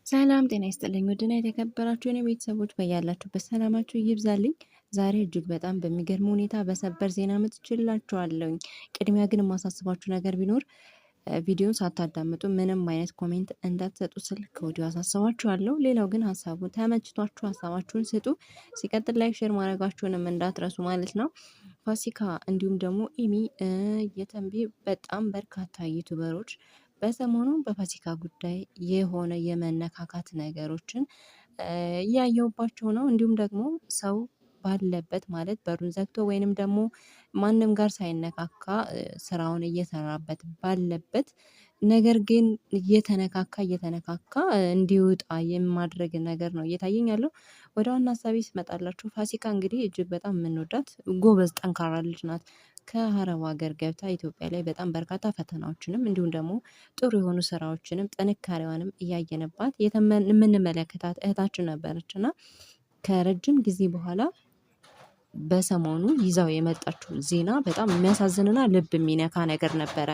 ሰላም ጤና ይስጥልኝ ውድና የተከበራችሁ የኔ ቤተሰቦች በያላችሁበት ሰላማችሁ ይብዛልኝ። ዛሬ እጅግ በጣም በሚገርም ሁኔታ በሰበር ዜና መጥቼላችኋለሁኝ። ቅድሚያ ግን የማሳስባችሁ ነገር ቢኖር ቪዲዮን ሳታዳምጡ ምንም አይነት ኮሜንት እንዳትሰጡ ስል ከወዲሁ አሳስባችኋለሁ። ሌላው ግን ሀሳቡ ተመችቷችሁ ሀሳባችሁን ስጡ። ሲቀጥል ላይክ ሼር ማድረጋችሁንም እንዳትረሱ ማለት ነው። ፋሲካ እንዲሁም ደግሞ ኢሚ የተንቢ በጣም በርካታ ዩቱበሮች በሰሞኑ በፋሲካ ጉዳይ የሆነ የመነካካት ነገሮችን እያየሁባቸው ነው። እንዲሁም ደግሞ ሰው ባለበት ማለት በሩን ዘግቶ ወይንም ደግሞ ማንም ጋር ሳይነካካ ስራውን እየሰራበት ባለበት ነገር ግን እየተነካካ እንዲወጣ የማድረግ ነገር ነው እየታየኝ ያለው። ወደ ዋና ሀሳቤ ስመጣላችሁ ፋሲካ እንግዲህ እጅግ በጣም የምንወዳት ጎበዝ ጠንካራ ልጅ ናት። ከአረብ ሀገር ገብታ ኢትዮጵያ ላይ በጣም በርካታ ፈተናዎችንም እንዲሁም ደግሞ ጥሩ የሆኑ ስራዎችንም ጥንካሬዋንም እያየንባት የምንመለከታት እህታችን ነበረች እና ከረጅም ጊዜ በኋላ በሰሞኑ ይዛው የመጣችው ዜና በጣም የሚያሳዝንና ልብ የሚነካ ነገር ነበረ።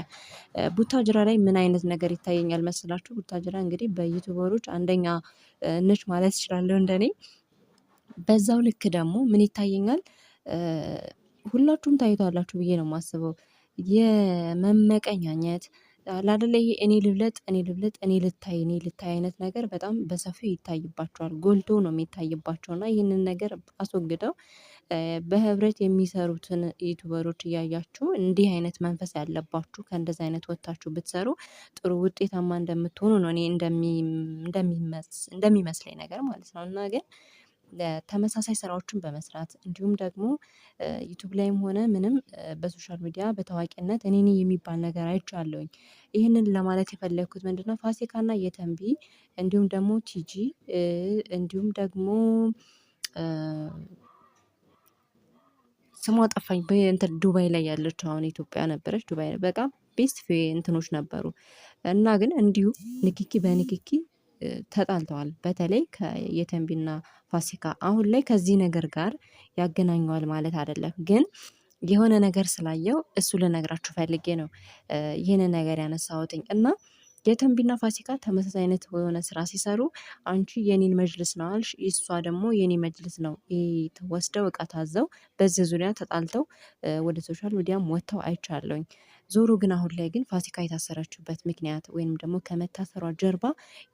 ቡታጅራ ላይ ምን አይነት ነገር ይታየኛል መስላችሁ? ቡታጅራ እንግዲህ በዩቱበሮች አንደኛ ነች ማለት እችላለሁ እንደኔ። በዛው ልክ ደግሞ ምን ይታየኛል ሁላችሁም ታዩታላችሁ ብዬ ነው የማስበው። የመመቀኛኘት አይደለ ይሄ እኔ ልታይ አይነት ነገር በጣም በሰፊው ይታይባቸዋል፣ ጎልቶ ነው የሚታይባቸው እና ይህንን ነገር አስወግደው በህብረት የሚሰሩትን ዩቱበሮች እያያችሁ እንዲህ አይነት መንፈስ ያለባችሁ ከእንደዚህ አይነት ወጥታችሁ ብትሰሩ ጥሩ ውጤታማ እንደምትሆኑ ነው እኔ እንደሚመስለኝ ነገር ማለት ነው። እና ግን ተመሳሳይ ስራዎችን በመስራት እንዲሁም ደግሞ ዩቱብ ላይም ሆነ ምንም በሶሻል ሚዲያ በታዋቂነት እኔ ነኝ የሚባል ነገር አይቻለሁኝ። ይህንን ለማለት የፈለኩት ምንድነው ፋሲካና የተንቢ እንዲሁም ደግሞ ቲጂ እንዲሁም ደግሞ ስሟ ጠፋኝ በእንትን ዱባይ ላይ ያለችው አሁን ኢትዮጵያ ነበረች ዱባይ በጣም ቤስት እንትኖች ነበሩ እና ግን እንዲሁ ንክኪ በንክኪ ተጣልተዋል። በተለይ ከየተንቢና ፋሲካ አሁን ላይ ከዚህ ነገር ጋር ያገናኘዋል ማለት አይደለም፣ ግን የሆነ ነገር ስላየው እሱ ልነግራችሁ ፈልጌ ነው ይህንን ነገር ያነሳሁትኝ። እና የተንቢና ፋሲካ ተመሳሳይ አይነት የሆነ ስራ ሲሰሩ አንቺ የኔን መጅልስ ነው አልሽ፣ እሷ ደግሞ የኔ መጅልስ ነው ወስደው እቃ ታዘው በዚህ ዙሪያ ተጣልተው ወደ ሶሻል ሚዲያም ወጥተው አይቻለሁኝ። ዞሮ ግን አሁን ላይ ግን ፋሲካ የታሰረችበት ምክንያት ወይንም ደግሞ ከመታሰሯ ጀርባ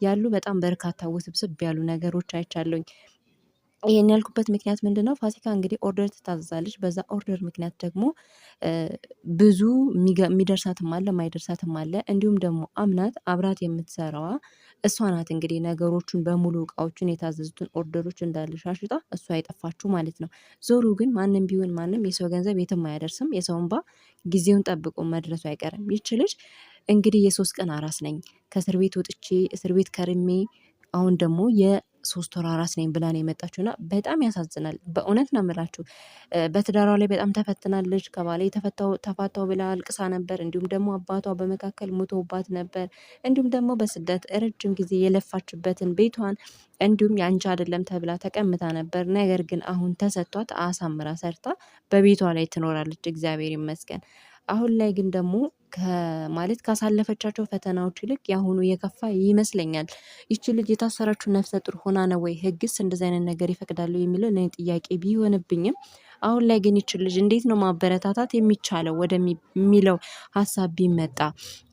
ያሉ በጣም በርካታ ውስብስብ ያሉ ነገሮች አይቻለሁኝ። ይሄን ያልኩበት ምክንያት ምንድነው? ፋሲካ እንግዲህ ኦርደር ትታዘዛለች። በዛ ኦርደር ምክንያት ደግሞ ብዙ የሚደርሳትም አለ የማይደርሳትም አለ። እንዲሁም ደግሞ አምናት አብራት የምትሰራዋ እሷ ናት እንግዲህ ነገሮቹን በሙሉ እቃዎቹን የታዘዙትን ኦርደሮች እንዳለ ሻሽጣ እሷ የጠፋችው ማለት ነው። ዞሮ ግን ማንም ቢሆን ማንም የሰው ገንዘብ የትም አያደርስም። የሰው እንባ ጊዜውን ጠብቆ መድረሱ አይቀርም። ይች ልጅ እንግዲህ የ3 ቀን አራስ ነኝ ከእስር ቤት ወጥቼ እስር ቤት ከርሜ አሁን ደግሞ የ3 ወር አራስ ነኝ ብላ ነው የመጣችው እና በጣም ያሳዝናል። በእውነት ነው የምላችሁ። በትዳሯ ላይ በጣም ተፈትናለች። ከባሌ ተፋታው ብላ አልቅሳ ነበር። እንዲሁም ደግሞ አባቷ በመካከል ሞቶባት ነበር። እንዲሁም ደግሞ በስደት ረጅም ጊዜ የለፋችበትን ቤቷን እንዲሁም ያንቺ አይደለም ተብላ ተቀምጣ ነበር። ነገር ግን አሁን ተሰጥቷት አሳምራ ሰርታ በቤቷ ላይ ትኖራለች። እግዚአብሔር ይመስገን። አሁን ላይ ግን ደግሞ ማለት ካሳለፈቻቸው ፈተናዎች ይልቅ ያሁኑ የከፋ ይመስለኛል። ይቺ ልጅ የታሰረችው ነፍሰ ጡር ሆና ነው ወይ? ህግስ እንደዚህ አይነት ነገር ይፈቅዳሉ የሚለው ለእኔ ጥያቄ ቢሆንብኝም አሁን ላይ ግን ይቺ ልጅ እንዴት ነው ማበረታታት የሚቻለው ወደሚለው ሀሳብ ቢመጣ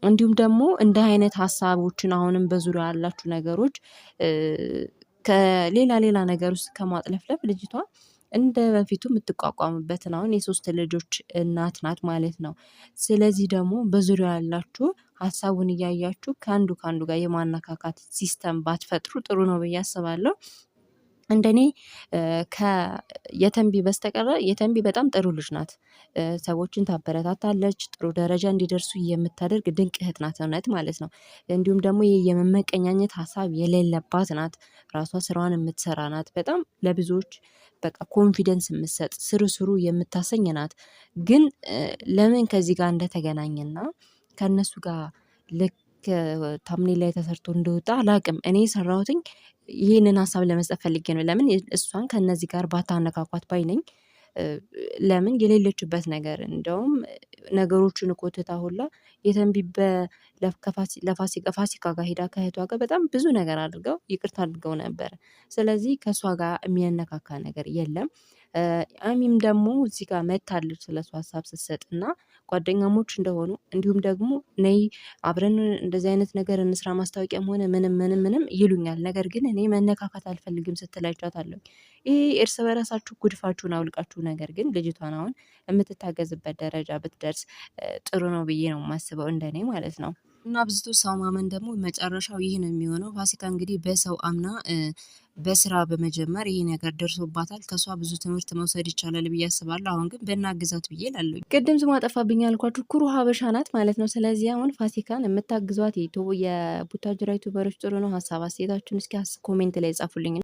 እንዲሁም ደግሞ እንደ አይነት ሀሳቦችን አሁንም በዙሪያ ያላችሁ ነገሮች ከሌላ ነገር ውስጥ ከማጥለፍለፍ ልጅቷ እንደ በፊቱ የምትቋቋምበትን አሁን የ3 ልጆች እናት ናት ማለት ነው። ስለዚህ ደግሞ በዙሪያው ያላችሁ ሀሳቡን እያያችሁ ከአንዱ ጋር የማነካካት ሲስተም ባትፈጥሩ ጥሩ ነው ብዬ አስባለሁ። እንደኔ ከየተንቢ በስተቀር የተንቢ በጣም ጥሩ ልጅ ናት። ሰዎችን ታበረታታለች፣ ጥሩ ደረጃ እንዲደርሱ የምታደርግ ድንቅ እህት ናት እውነት ማለት ነው። እንዲሁም ደግሞ የመመቀኛኘት ሀሳብ የሌለባት ናት። ራሷ ስራዋን የምትሰራ ናት። በጣም ለብዙዎች በቃ ኮንፊደንስ የምትሰጥ ስሩ የምታሰኝ ናት። ግን ለምን ከዚህ ጋር እንደተገናኘና ከእነሱ ጋር ልክ ታምኔል ላይ ተሰርቶ እንደወጣ አላቅም። እኔ የሰራሁትኝ ይህንን ሀሳብ ለመስጠት ፈልጌ ነው። ለምን እሷን ከእነዚህ ጋር ባታነካኳት ባይ ነኝ። ለምን የሌለችበት ነገር እንደውም ነገሮችን እኮ ትታ ሁላ የተንቢ ፋሲካ ጋር ሄዳ ከእህቷ ጋር በጣም ብዙ ነገር አድርገው ይቅርታ አድርገው ነበረ። ስለዚህ ከእሷ ጋር የሚያነካካ ነገር የለም። አሚም ደግሞ እዚህ ጋር መታለች ስለሱ ሀሳብ ስትሰጥና ጓደኛሞች እንደሆኑ እንዲሁም ደግሞ ነይ አብረን እንደዚህ አይነት ነገር እንስራ ማስታወቂያም ሆነ ምንም ይሉኛል፣ ነገር ግን እኔ መነካካት አልፈልግም ስትል አይቻታለሁ። ይሄ እርስ በራሳችሁ ጉድፋችሁን አውልቃችሁ ነገር ግን ልጅቷን አሁን የምትታገዝበት ደረጃ ብትደርስ ጥሩ ነው ብዬ ነው የማስበው፣ እንደኔ ማለት ነው። እና አብዝቶ ሰው ማመን ደግሞ መጨረሻው ይህ ነው የሚሆነው። ፋሲካ እንግዲህ በሰው አምና በስራ በመጀመር ይሄ ነገር ደርሶባታል። ከሷ ብዙ ትምህርት መውሰድ ይቻላል ብዬ አስባለሁ። አሁን ግን በእናግዛት ብዬ እላለሁ። ቅድም ስሟ ጠፋብኝ ያልኳችሁ ኩሩ ሀበሻ ናት ማለት ነው። ስለዚህ አሁን ፋሲካን የምታግዟት የቡታጅራ ዩቱበሮች ጥሩ ነው። ሀሳብ አስተያየታችሁን እስኪ ኮሜንት ላይ ጻፉልኝ።